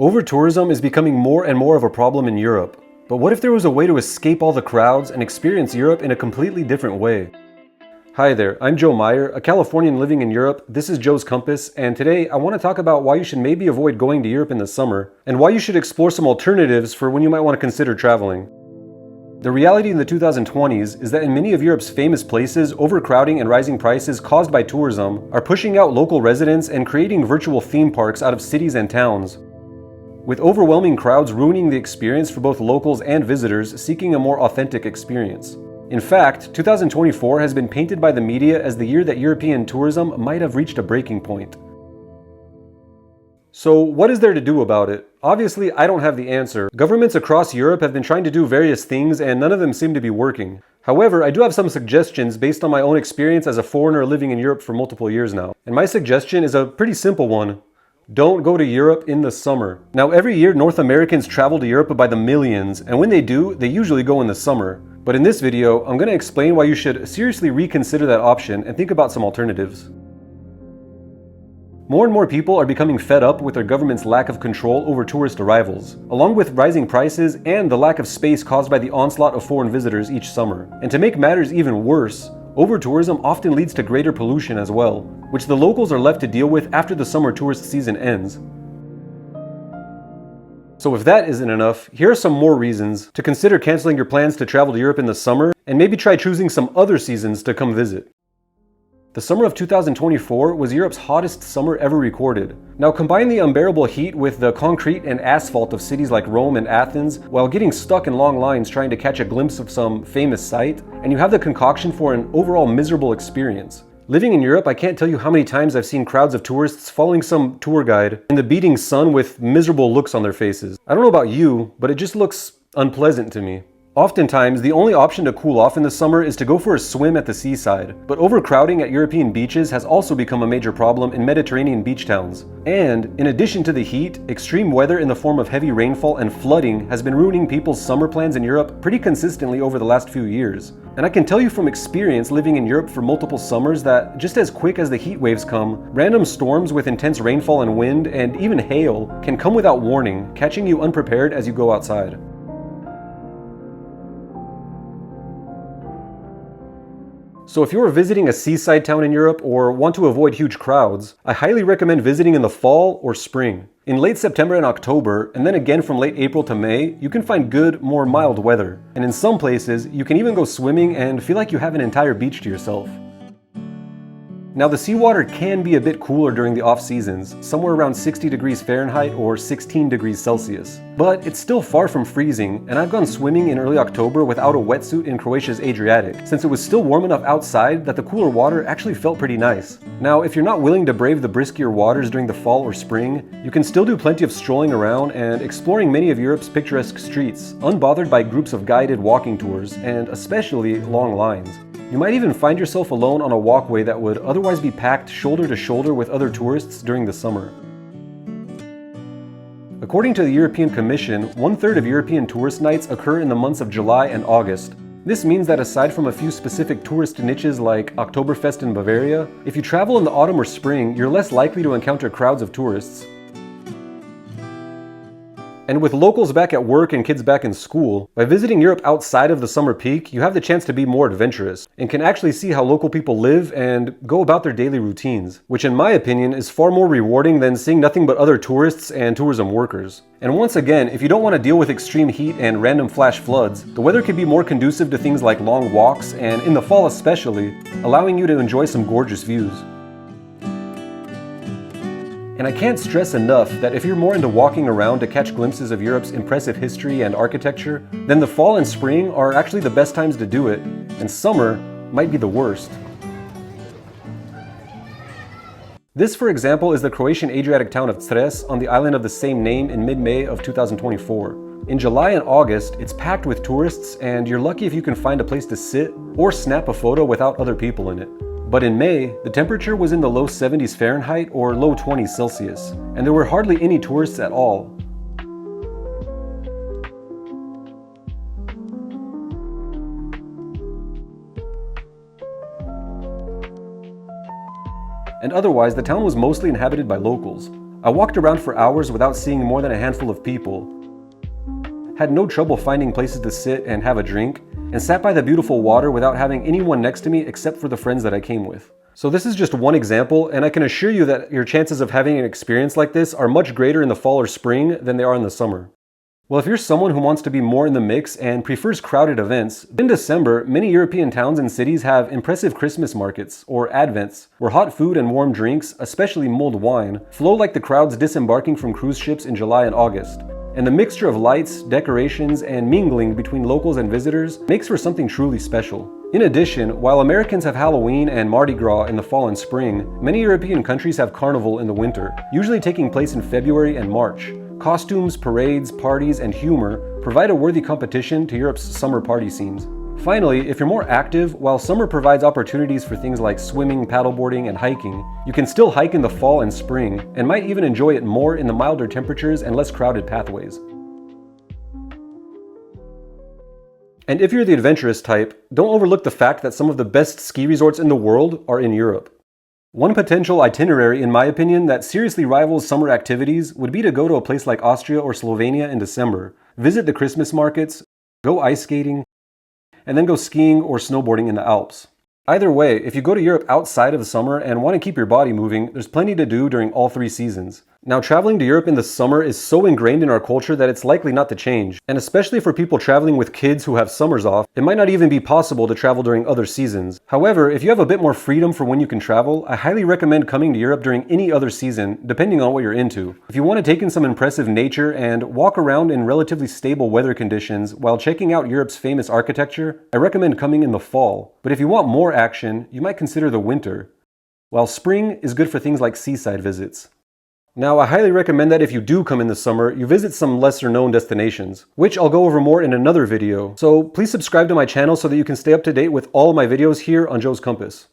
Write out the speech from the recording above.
Over-tourism is becoming more and more of a problem in Europe. But what if there was a way to escape all the crowds and experience Europe in a completely different way? Hi there, I'm Joe Meyer, a Californian living in Europe. This is Joe's Compass, and today I want to talk about why you should maybe avoid going to Europe in the summer, and why you should explore some alternatives for when you might want to consider traveling. The reality in the 2020s is that in many of Europe's famous places, overcrowding and rising prices caused by tourism are pushing out local residents and creating virtual theme parks out of cities and towns, with overwhelming crowds ruining the experience for both locals and visitors seeking a more authentic experience. In fact, 2024 has been painted by the media as the year that European tourism might have reached a breaking point. So what is there to do about it? Obviously, I don't have the answer. Governments across Europe have been trying to do various things and none of them seem to be working. However, I do have some suggestions based on my own experience as a foreigner living in Europe for multiple years now. And my suggestion is a pretty simple one. Don't go to Europe in the summer. Now, every year North Americans travel to Europe by the millions, and when they do, they usually go in the summer. But in this video, I'm going to explain why you should seriously reconsider that option and think about some alternatives. More and more people are becoming fed up with their government's lack of control over tourist arrivals, along with rising prices and the lack of space caused by the onslaught of foreign visitors each summer. And to make matters even worse, over-tourism often leads to greater pollution as well, which the locals are left to deal with after the summer tourist season ends. So if that isn't enough, here are some more reasons to consider canceling your plans to travel to Europe in the summer and maybe try choosing some other seasons to come visit. The summer of 2024 was Europe's hottest summer ever recorded. Now combine the unbearable heat with the concrete and asphalt of cities like Rome and Athens while getting stuck in long lines trying to catch a glimpse of some famous sight, and you have the concoction for an overall miserable experience. Living in Europe, I can't tell you how many times I've seen crowds of tourists following some tour guide in the beating sun with miserable looks on their faces. I don't know about you, but it just looks unpleasant to me. Oftentimes, the only option to cool off in the summer is to go for a swim at the seaside, but overcrowding at European beaches has also become a major problem in Mediterranean beach towns. And, in addition to the heat, extreme weather in the form of heavy rainfall and flooding has been ruining people's summer plans in Europe pretty consistently over the last few years. And I can tell you from experience living in Europe for multiple summers that just as quick as the heat waves come, random storms with intense rainfall and wind, and even hail, can come without warning, catching you unprepared as you go outside. So if you're visiting a seaside town in Europe or want to avoid huge crowds, I highly recommend visiting in the fall or spring. In late September and October, and then again from late April to May, you can find good, more mild weather. And in some places, you can even go swimming and feel like you have an entire beach to yourself. Now the seawater can be a bit cooler during the off seasons, somewhere around 60 degrees Fahrenheit or 16 degrees Celsius. But it's still far from freezing, and I've gone swimming in early October without a wetsuit in Croatia's Adriatic, since it was still warm enough outside that the cooler water actually felt pretty nice. Now, if you're not willing to brave the briskier waters during the fall or spring, you can still do plenty of strolling around and exploring many of Europe's picturesque streets, unbothered by groups of guided walking tours, and especially long lines. You might even find yourself alone on a walkway that would otherwise be packed shoulder to shoulder with other tourists during the summer. According to the European Commission, 1/3 of European tourist nights occur in the months of July and August. This means that aside from a few specific tourist niches like Oktoberfest in Bavaria, if you travel in the autumn or spring, you're less likely to encounter crowds of tourists. And with locals back at work and kids back in school, by visiting Europe outside of the summer peak, you have the chance to be more adventurous and can actually see how local people live and go about their daily routines, which in my opinion is far more rewarding than seeing nothing but other tourists and tourism workers. And once again, if you don't want to deal with extreme heat and random flash floods, the weather can be more conducive to things like long walks and, in the fall especially, allowing you to enjoy some gorgeous views. And I can't stress enough that if you're more into walking around to catch glimpses of Europe's impressive history and architecture, then the fall and spring are actually the best times to do it, and summer might be the worst. This, for example, is the Croatian Adriatic town of Cres on the island of the same name in mid-May of 2024. In July and August, it's packed with tourists, and you're lucky if you can find a place to sit or snap a photo without other people in it. But in May, the temperature was in the low 70s Fahrenheit or low 20s Celsius, and there were hardly any tourists at all. And otherwise, the town was mostly inhabited by locals. I walked around for hours without seeing more than a handful of people, had no trouble finding places to sit and have a drink, and sat by the beautiful water without having anyone next to me except for the friends that I came with. So this is just one example, and I can assure you that your chances of having an experience like this are much greater in the fall or spring than they are in the summer. Well, if you're someone who wants to be more in the mix and prefers crowded events, in December, many European towns and cities have impressive Christmas markets, or advents, where hot food and warm drinks, especially mulled wine, flow like the crowds disembarking from cruise ships in July and August. And the mixture of lights, decorations, and mingling between locals and visitors makes for something truly special. In addition, while Americans have Halloween and Mardi Gras in the fall and spring, many European countries have Carnival in the winter, usually taking place in February and March. Costumes, parades, parties, and humor provide a worthy competition to Europe's summer party scenes. Finally, if you're more active, while summer provides opportunities for things like swimming, paddleboarding, and hiking, you can still hike in the fall and spring, and might even enjoy it more in the milder temperatures and less crowded pathways. And if you're the adventurous type, don't overlook the fact that some of the best ski resorts in the world are in Europe. One potential itinerary, in my opinion, that seriously rivals summer activities would be to go to a place like Austria or Slovenia in December, visit the Christmas markets, go ice skating, and then go skiing or snowboarding in the Alps. Either way, if you go to Europe outside of the summer and want to keep your body moving, there's plenty to do during all three seasons. Now, traveling to Europe in the summer is so ingrained in our culture that it's likely not to change. And especially for people traveling with kids who have summers off, it might not even be possible to travel during other seasons. However, if you have a bit more freedom for when you can travel, I highly recommend coming to Europe during any other season, depending on what you're into. If you want to take in some impressive nature and walk around in relatively stable weather conditions while checking out Europe's famous architecture, I recommend coming in the fall. But if you want more action, you might consider the winter, while spring is good for things like seaside visits. Now, I highly recommend that if you do come in the summer, you visit some lesser known destinations, which I'll go over more in another video. So please subscribe to my channel so that you can stay up to date with all of my videos here on Joe's Compass.